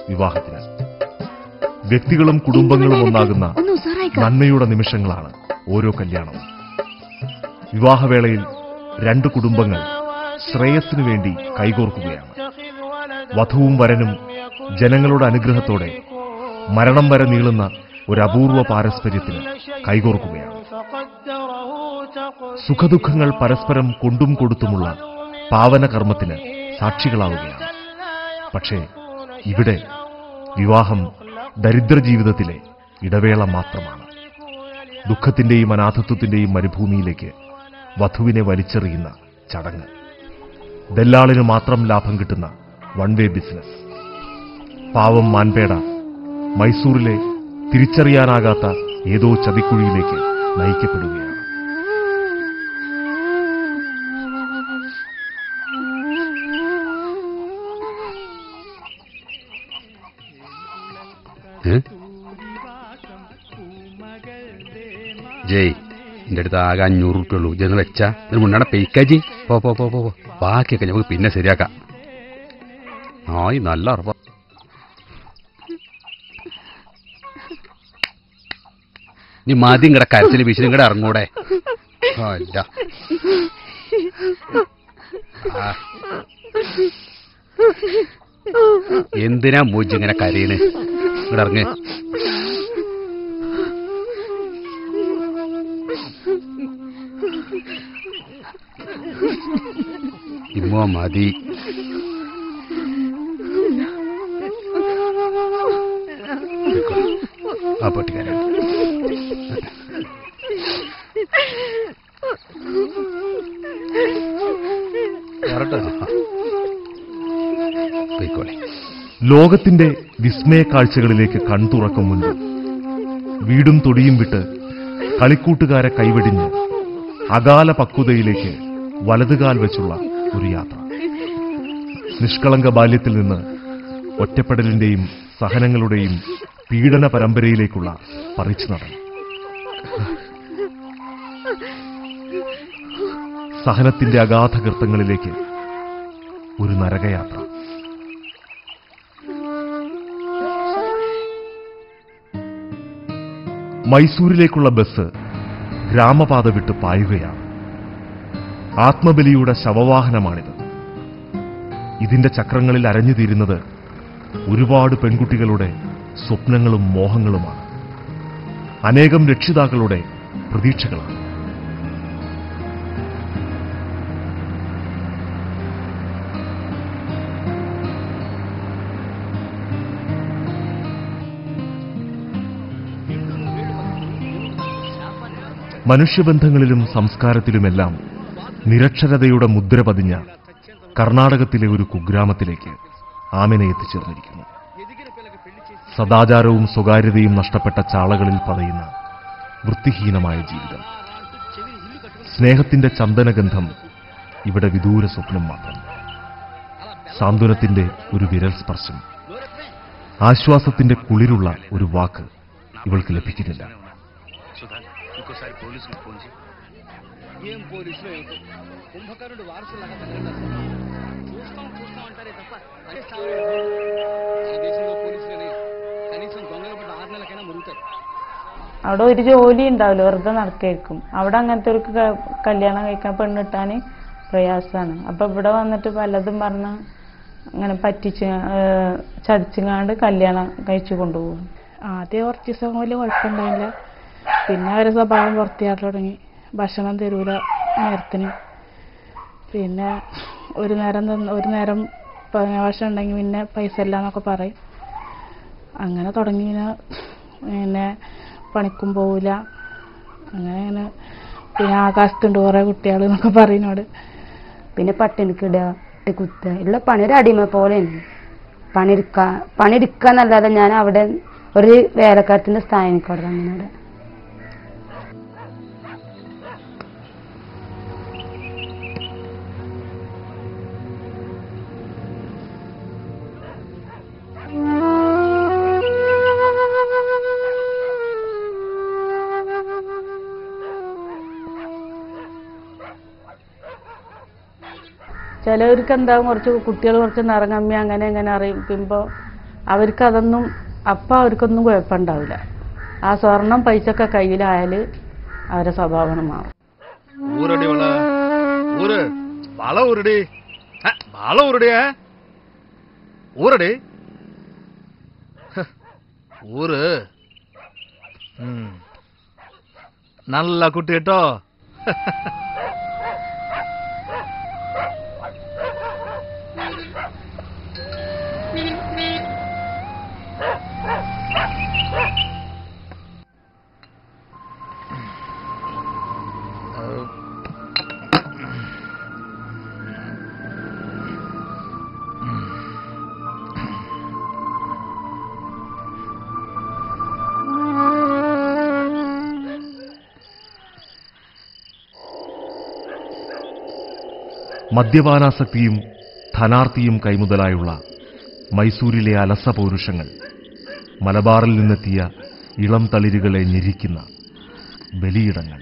വിവാഹത്തിന്. വ്യക്തികളും കുടുംബങ്ങളും ഒന്നാകുന്ന നന്മയുടെ നിമിഷങ്ങളാണ് ഓരോ കല്യാണവും. വിവാഹവേളയിൽ രണ്ട് കുടുംബങ്ങൾ ശ്രേയസ്സിനു വേണ്ടി കൈകോർക്കുകയാണ്. വധുവും വരനും ജനങ്ങളുടെ അനുഗ്രഹത്തോടെ മരണം വരെ നീളുന്ന ഒരു അപൂർവ പാരസ്പര്യത്തിന് കൈകോർക്കുകയാണ്. സുഖദുഃഖങ്ങൾ പരസ്പരം കൊണ്ടും കൊടുത്തുമുള്ള പാവന കർമ്മത്തിന് സാക്ഷികളാവുകയാണ്. പക്ഷേ ഇവിടെ വിവാഹം ദരിദ്ര ജീവിതത്തിലെ ഇടവേള മാത്രമാണ്. ദുഃഖത്തിന്റെയും അനാഥത്വത്തിന്റെയും മരുഭൂമിയിലേക്ക് വധുവിനെ വലിച്ചെറിയുന്ന ചടങ്ങ്. ദല്ലാളിന് മാത്രം ലാഭം കിട്ടുന്ന വൺ വേ ബിസിനസ്. പാവം മാൻപേട മൈസൂരിലെ തിരിച്ചറിയാനാകാത്ത ഏതോ ചതിക്കുഴിയിലേക്ക് നയിക്കപ്പെടുകയാണ്. ജയ്, എന്റെ അടുത്ത് ആകെ 500 റുപ്യുള്ളൂ. ഇതെന്ന് വെച്ചാ ഇതിന് മുന്നാടെ പെയ്ക്കാജി. പോ പോ പോ പോ ബാക്കിയൊക്കെ നമുക്ക് പിന്നെ ശരിയാക്കാം. ആയി നല്ല ഉറപ്പ. നീ മതി ഇങ്ങടെ കരച്ചില് വീശി ഇങ്ങടെ ഇറങ്ങൂടെ. അല്ല എന്തിനാ മൂജി ഇങ്ങനെ കരയണ്? ഇങ്ങടെ ഇറങ്ങ്. ഇമ്മോ മതി. ആ പൊട്ടിക്കാരൻ ലോകത്തിന്റെ വിസ്മയ കാഴ്ചകളിലേക്ക് കൺതുറക്കും മുൻപ് വീടും തൊടിയും വിട്ട് കളിക്കൂട്ടുകാരെ കൈവെടിഞ്ഞ് അകാല പക്വതയിലേക്ക് വലതുകാൽ വെച്ചുള്ള ഒരു യാത്ര. നിഷ്കളങ്ക ബാല്യത്തിൽ നിന്ന് ഒറ്റപ്പെടലിന്റെയും സഹനങ്ങളുടെയും പീഡന പരമ്പരയിലേക്കുള്ള പറിച്ചു നടന്നു. സഹനത്തിന്റെ അഗാധ ഗർത്തങ്ങളിലേക്ക് ഒരു നരകയാത്ര. മൈസൂരിലേക്കുള്ള ബസ് ഗ്രാമപാത വിട്ട് പായുകയാണ്. ആത്മബലിയുടെ ശവവാഹനമാണിത്. ഇതിന്റെ ചക്രങ്ങളിൽ അരഞ്ഞുതീരുന്നത് ഒരുപാട് പെൺകുട്ടികളുടെ സ്വപ്നങ്ങളും മോഹങ്ങളുമാണ്. അനേകം രക്ഷിതാക്കളുടെ പ്രതീക്ഷകളാണ്. മനുഷ്യബന്ധങ്ങളിലും സംസ്കാരത്തിലുമെല്ലാം നിരക്ഷരതയുടെ മുദ്ര പതിഞ്ഞ കർണാടകത്തിലെ ഒരു കുഗ്രാമത്തിലേക്ക് ആമിന എത്തിച്ചേർന്നിരിക്കുന്നു. സദാചാരവും സ്വകാര്യതയും നഷ്ടപ്പെട്ട ചാളകളിൽ പതയുന്ന വൃത്തിഹീനമായ ജീവിതം. സ്നേഹത്തിന്റെ ചന്ദനഗന്ധം ഇവിടെ വിദൂര സ്വപ്നം മാത്രം. സാന്ത്വനത്തിന്റെ ഒരു വിരൽ സ്പർശം, ആശ്വാസത്തിന്റെ കുളിരുള്ള ഒരു വാക്ക് ഇവൾക്ക് ലഭിക്കുന്നില്ല. അവിടെ ഒരു ജോലി ഉണ്ടാവില്ല, വെറുതെ നടക്കായിരിക്കും. അവിടെ അങ്ങനത്തെ ഒരു കല്യാണം കഴിക്കാൻ പെണ്ണിട്ടാൻ പ്രയാസമാണ്. അപ്പൊ ഇവിടെ വന്നിട്ട് പലതും പറഞ്ഞ് അങ്ങനെ പറ്റിച്ച് ചതിച്ചുങ്ങാണ്ട് കല്യാണം കഴിച്ചു കൊണ്ടുപോകും. ആദ്യം കുറച്ച് ദിവസം വലിയ കുഴപ്പമുണ്ടായില്ല. പിന്നെ അവരെ സ്വഭാവം പുറത്തിയാട്ട് തുടങ്ങി. ഭക്ഷണം തരൂല നേരത്തിന്. പിന്നെ ഒരു നേരം ഭക്ഷണം ഉണ്ടെങ്കിൽ പിന്നെ പൈസ ഇല്ല എന്നൊക്കെ പറയും. അങ്ങനെ തുടങ്ങി. പിന്നെ പണിക്കും പോവില്ല. അങ്ങനെ പിന്നെ ആകാശത്തുണ്ട് കുറേ കുട്ടികൾ എന്നൊക്കെ പറയുന്നോട്. പിന്നെ പട്ടിണിക്കിടുക, കുത്തുക, ഉള്ള പണി ഒരു അടിമ പോലെയാണ്. പണിയെടുക്കാന്നല്ലാതെ ഞാൻ അവിടെ ഒരു വേലക്കാരത്തിന്റെ സ്ഥാനം എനിക്കവിടെ അങ്ങനെ. ചിലവർക്ക് എന്താവും, കുറച്ച് കുട്ടികൾ കുറച്ച് നിറങ്ങമ്മി അങ്ങനെ എങ്ങനെ അറിയിക്കുമ്പോൾ അവർക്കതൊന്നും അപ്പം അവർക്കൊന്നും കുഴപ്പമുണ്ടാവില്ല. ആ സ്വർണം പൈസയൊക്കെ കയ്യിലായാൽ അവരെ സ്വഭാവം മാറും. ഊരടി വള ഊര് വള ഊരടി വള ഊരടിയ ഊരടി ഊര് നല്ല കുട്ടി കേട്ടോ. മദ്യപാനാസക്തിയും ധനാർത്തിയും കൈമുതലായുള്ള മൈസൂരിലെ അലസ പൗരുഷങ്ങൾ, മലബാറിൽ നിന്നെത്തിയ ഇളം തളിരുകളെ ഞെരിക്കുന്ന ബലിയിടങ്ങൾ.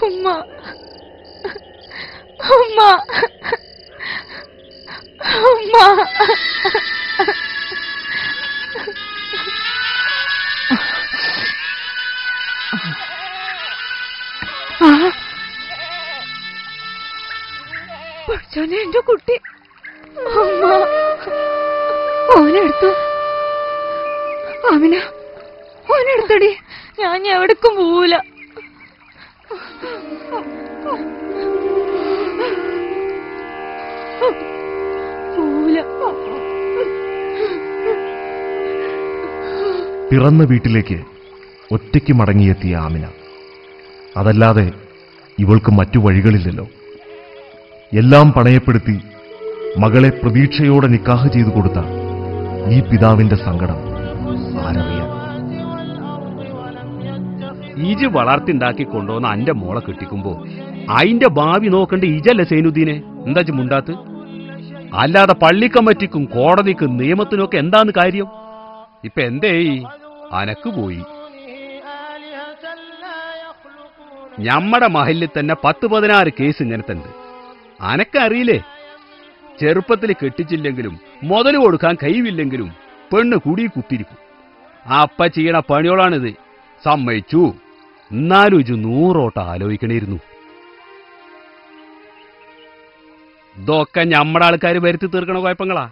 ഉമ്മ ഉമ്മ ഉമ്മ പഠിച്ചോനെ എന്റെ കുട്ടി. ഉമ്മ ഓനെടുത്തു. അവന ഓനെടുത്തടി. ഞാൻ എവിടേക്കും പോവൂല. പിറന്ന വീട്ടിലേക്ക് ഒറ്റയ്ക്ക് മടങ്ങിയെത്തിയ ആമിന. അതല്ലാതെ ഇവൾക്ക് മറ്റു വഴികളില്ലല്ലോ. എല്ലാം പണയപ്പെടുത്തി മകളെ പ്രതീക്ഷയോടെ നിക്കാഹ് ചെയ്തു കൊടുത്ത ഈ പിതാവിന്റെ സങ്കടം ആരറിയാൻ. ഈജ് വളർത്തിണ്ടാക്കി കൊണ്ടുവന്ന അന്റെ മോളെ കെട്ടിക്കുമ്പോ അതിന്റെ ഭാവി നോക്കണ്ട ഈജല്ലേ സൈനുദ്ദീനെ? എന്താ മുണ്ടാത്ത്? അല്ലാതെ പള്ളിക്കമ്മറ്റിക്കും കോടതിക്കും നിയമത്തിനൊക്കെ എന്താന്ന് കാര്യം? ഇപ്പൊ എന്തേ അനക്ക് പോയി. ഞമ്മടെ മഹലിൽ തന്നെ 10-16 കേസ് ഇങ്ങനത്തെ ഉണ്ട്. അനക്കറിയില്ലേ? ചെറുപ്പത്തിൽ കെട്ടിച്ചില്ലെങ്കിലും മുതൽ കൊടുക്കാൻ കഴിവില്ലെങ്കിലും പെണ്ണ് കുടി കുത്തിരിക്കും. അപ്പ ചെയ്യണ പണിയോളാണിത്. സമ്മതിച്ചു. എന്നാലും ഇത് 100 ഓട്ടം ആലോചിക്കണേരുന്നു. ഇതൊക്കെ ഞമ്മടെ ആൾക്കാർ വരുത്തി തീർക്കണ കുഴപ്പങ്ങളാ.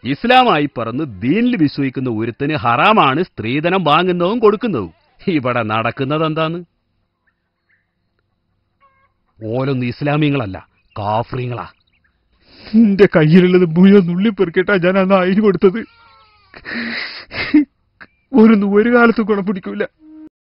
ഇസ്ലാമായി പറന്ന് ദീനിൽ വിശ്വസിക്കുന്ന ഒരുത്തിന് ഹറാമാണ് സ്ത്രീധനം വാങ്ങുന്നതും കൊടുക്കുന്നതും. ഇവിടെ നടക്കുന്നത് എന്താന്ന്? ഓലൊന്നും ഇസ്ലാമിങ്ങളല്ല, കാഫ്രീങ്ങളാ. എന്റെ കയ്യിലുള്ളത് മുഴുവൻ നുള്ളിപ്പെറുക്കിട്ടാ ഞാൻ അന്ന് അയിന് കൊടുത്തത്. ഒരു കാലത്ത് ഗുണം പിടിക്കൂല.